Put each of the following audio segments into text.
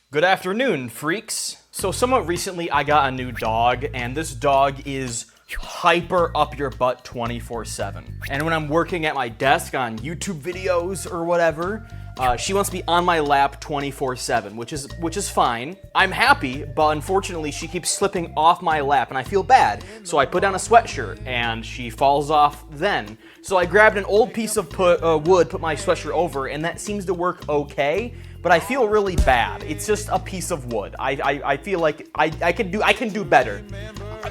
Good afternoon, freaks. So somewhat recently I got a new dog, and this dog is hyper up your butt 24/7. And when I'm working at my desk on YouTube videos or whatever, she wants to be on my lap 24/7, which is fine. I'm happy, but unfortunately she keeps slipping off my lap and I feel bad. So I put down a sweatshirt and she falls off then. So I grabbed an old piece of wood, put my sweatshirt over, and that seems to work okay. But I feel really bad. It's just a piece of wood. I feel like I can do better.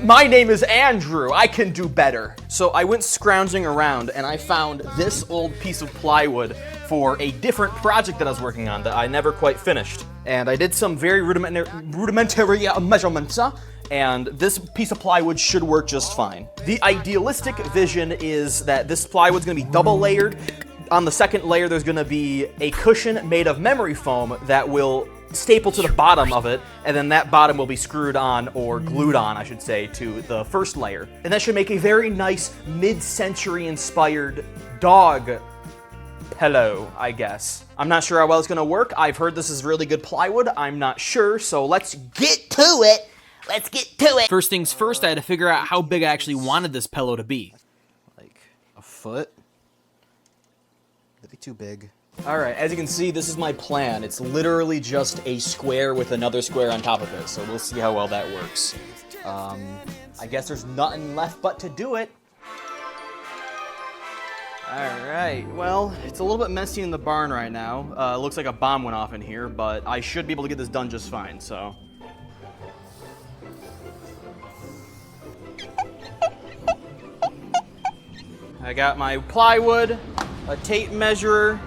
My name is Andrew. I can do better. So I went scrounging around and I found this old piece of plywood for a different project that I was working on that I never quite finished. And I did some very rudimentary measurements, and this piece of plywood should work just fine. The idealistic vision is that this plywood's gonna be double layered. On the second layer, there's gonna be a cushion made of memory foam that will staple to the bottom of it, and then that bottom will be screwed on, or glued on, I should say, to the first layer. And that should make a very nice mid-century inspired dog pillow, I guess. I'm not sure how well it's gonna work. I've heard this is really good plywood. I'm not sure, so let's get to it. Let's get to it. First things first, I had to figure out how big I actually wanted this pillow to be. Like a foot? That'd be too big. All right, as you can see, this is my plan. It's literally just a square with another square on top of it, so we'll see how well that works. I guess there's nothing left but to do it. All right, well, it's a little bit messy in the barn right now. It looks like a bomb went off in here, but I should be able to get this done just fine, so. I got my plywood, a tape measure,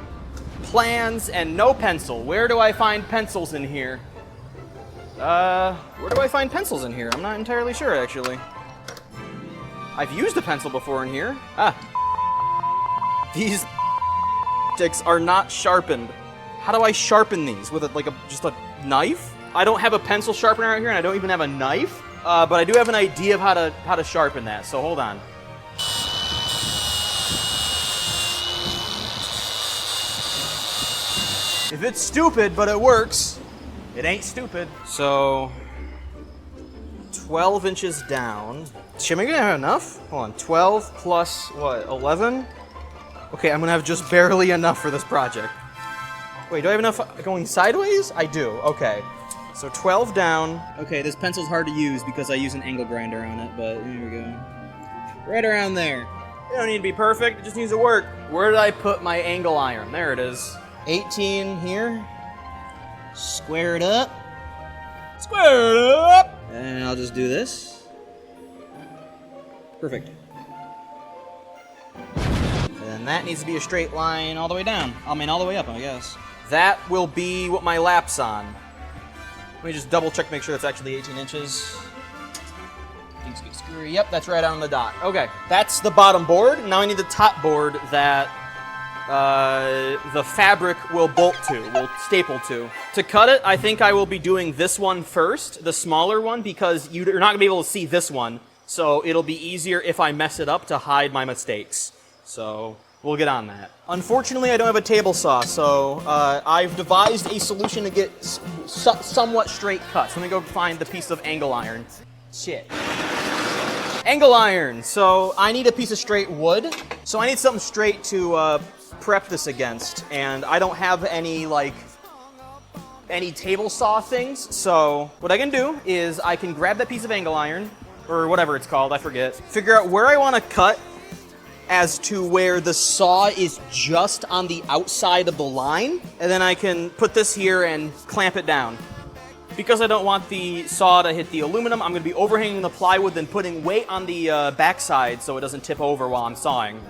plans, and no pencil. Where do I find pencils in here? Where do I find pencils in here? I'm not entirely sure, actually. I've used a pencil before in here. These sticks are not sharpened. How do I sharpen these? With just a knife? I don't have a pencil sharpener out here, and I don't even have a knife. But I do have an idea of how to sharpen that. So hold on. If it's stupid, but it works, it ain't stupid. So, 12 inches down. Am I gonna have enough? Hold on, 12 plus, what, 11? Okay, I'm gonna have just barely enough for this project. Wait, do I have enough going sideways? I do, okay. So 12 down. Okay, this pencil's hard to use because I use an angle grinder on it, but here we go. Right around there. It don't need to be perfect, it just needs to work. Where did I put my angle iron? There it is. 18 here. Square it up. Square it up! And I'll just do this. Perfect. And that needs to be a straight line all the way down. I mean, all the way up, I guess. That will be what my lap's on. Let me just double check to make sure it's actually 18 inches. Things get screwy. Yep, that's right on the dot. Okay, that's the bottom board. Now I need the top board that the fabric will bolt to, will staple to. To cut it, I think I will be doing this one first, the smaller one, because you're not gonna be able to see this one, so it'll be easier if I mess it up to hide my mistakes. So we'll get on that. Unfortunately, I don't have a table saw, so I've devised a solution to get somewhat straight cuts. Let me go find the piece of angle iron. Shit. Angle iron. So I need a piece of straight wood. So I need something straight to prep this against, and I don't have any table saw things, so what I can do is I can grab that piece of angle iron, or whatever it's called, I forget, figure out where I want to cut as to where the saw is just on the outside of the line, and then I can put this here and clamp it down. Because I don't want the saw to hit the aluminum, I'm going to be overhanging the plywood, then putting weight on the backside so it doesn't tip over while I'm sawing.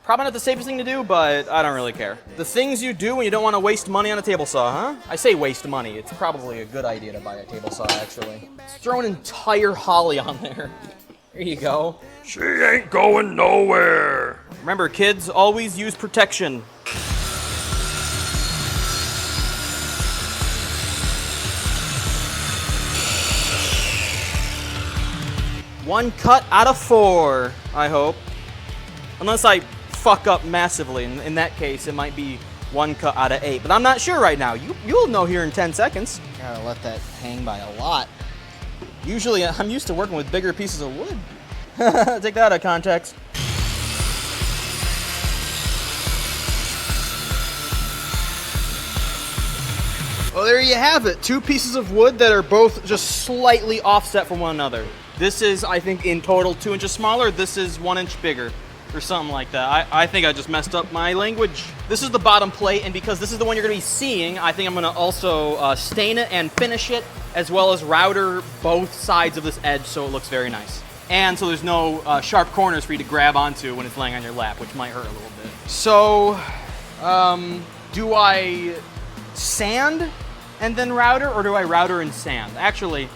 Probably not the safest thing to do, but I don't really care. The things you do when you don't want to waste money on a table saw, huh? I say waste money. It's probably a good idea to buy a table saw, actually. Let's throw an entire holly on there. There you go. She ain't going nowhere. Remember, kids, always use protection. One cut out of 4, I hope. Unless I fuck up massively. In that case, it might be 1 cut out of 8. But I'm not sure right now. You'll know here in 10 seconds. Gotta let that hang by a lot. Usually, I'm used to working with bigger pieces of wood. Take that out of context. Well, there you have it. 2 pieces of wood that are both just slightly offset from one another. This is, I think, in total 2 inches smaller. This is 1 inch bigger, or something like that. I think I just messed up my language. This is the bottom plate, and because this is the one you're gonna be seeing, I think I'm gonna also stain it and finish it, as well as router both sides of this edge so it looks very nice. And so there's no sharp corners for you to grab onto when it's laying on your lap, which might hurt a little bit. So, do I sand and then router, or do I router and sand? Actually,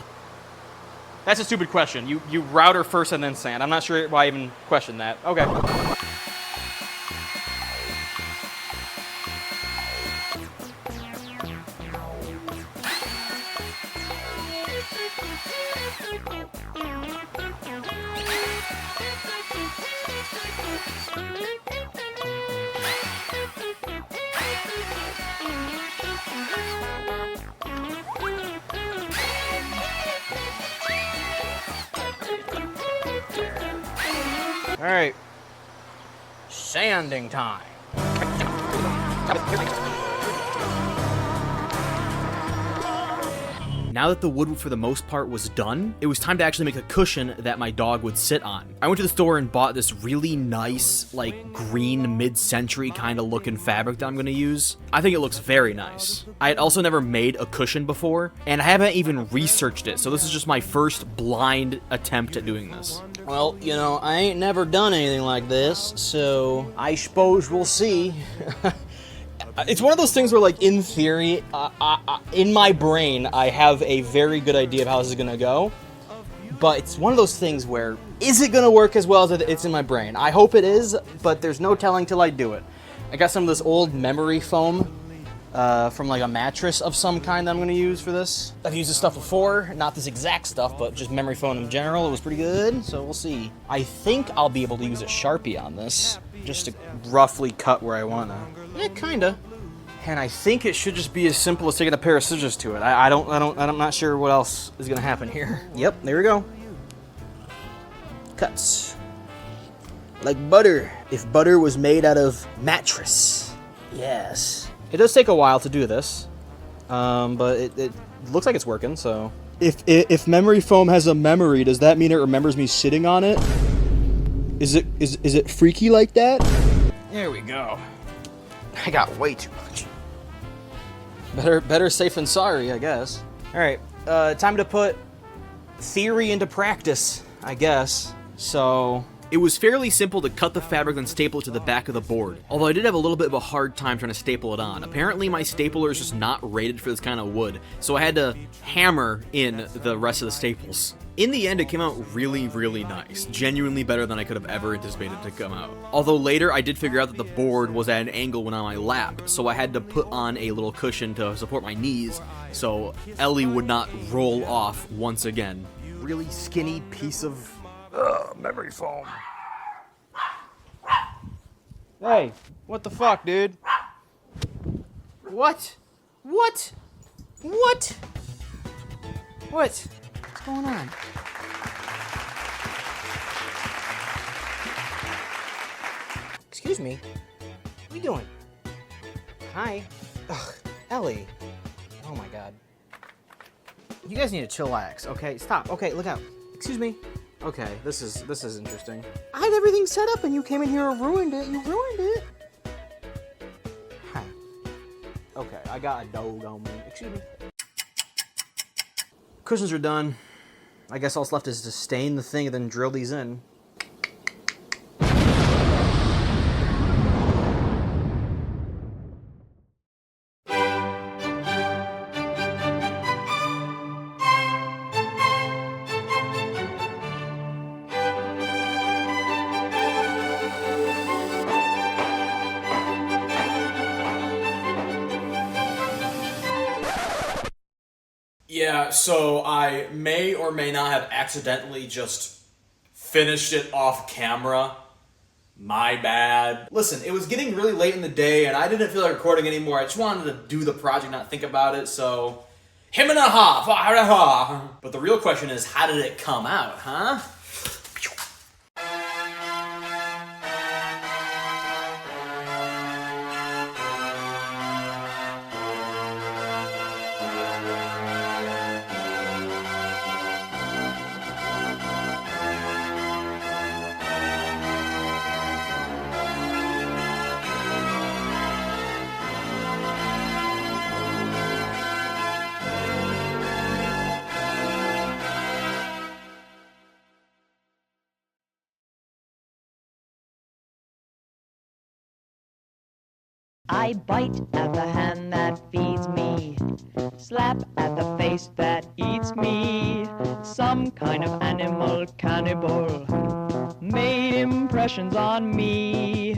that's a stupid question. You router first and then sand. I'm not sure why I even questioned that. Okay. All right, sanding time. Now that the wood for the most part was done, it was time to actually make a cushion that my dog would sit on. I went to the store and bought this really nice, like green mid-century kind of looking fabric that I'm gonna use. I think it looks very nice. I had also never made a cushion before, and I haven't even researched it, so this is just my first blind attempt at doing this. Well, you know, I ain't never done anything like this, so I suppose we'll see. It's one of those things where, like, in theory, in my brain, I have a very good idea of how this is gonna go. But it's one of those things where, is it gonna work as well as it's in my brain? I hope it is, but there's no telling till I do it. I got some of this old memory foam from like a mattress of some kind that I'm gonna use for this. I've used this stuff before, not this exact stuff, but just memory foam in general. It was pretty good, so we'll see. I think I'll be able to use a Sharpie on this, just to roughly cut where I wanna. Yeah, kinda. And I think it should just be as simple as taking a pair of scissors to it. I'm not sure what else is gonna happen here. Yep, there we go. Cuts. Like butter, if butter was made out of mattress. Yes. It does take a while to do this, but it looks like it's working, so. If memory foam has a memory, does that mean it remembers me sitting on it? Is it freaky like that? There we go. I got way too much. Better safe than sorry, I guess. All right, time to put theory into practice, I guess. So It was fairly simple to cut the fabric and staple it to the back of the board, although I did have a little bit of a hard time trying to staple it on. Apparently my stapler is just not rated for this kind of wood, so I had to hammer in the rest of the staples. In the end, it came out really, really nice. Genuinely better than I could have ever anticipated to come out. Although later, I did figure out that the board was at an angle when on my lap, so I had to put on a little cushion to support my knees, so Ellie would not roll off once again. really skinny piece of Memory foam. Hey, what the fuck, dude? What? What? What? What's going on? Excuse me. What are you doing? Hi. Ugh, Ellie. Oh my god. You guys need to chillax, okay? Stop. Okay, look out. Excuse me. Okay, this is interesting. I had everything set up and you came in here and ruined it. You ruined it. Huh. Okay, I got a dog on me. Excuse me. Cushions are done. I guess all that's left is to stain the thing and then drill these in. Yeah, so I may or may not have accidentally just finished it off camera, My bad. Listen, it was getting really late in the day and I didn't feel like recording anymore. I just wanted to do the project, not think about it, so... Him and a ha. But the real question is, how did it come out, huh? I bite at the hand that feeds me, slap at the face that eats me. Some kind of animal cannibal made impressions on me.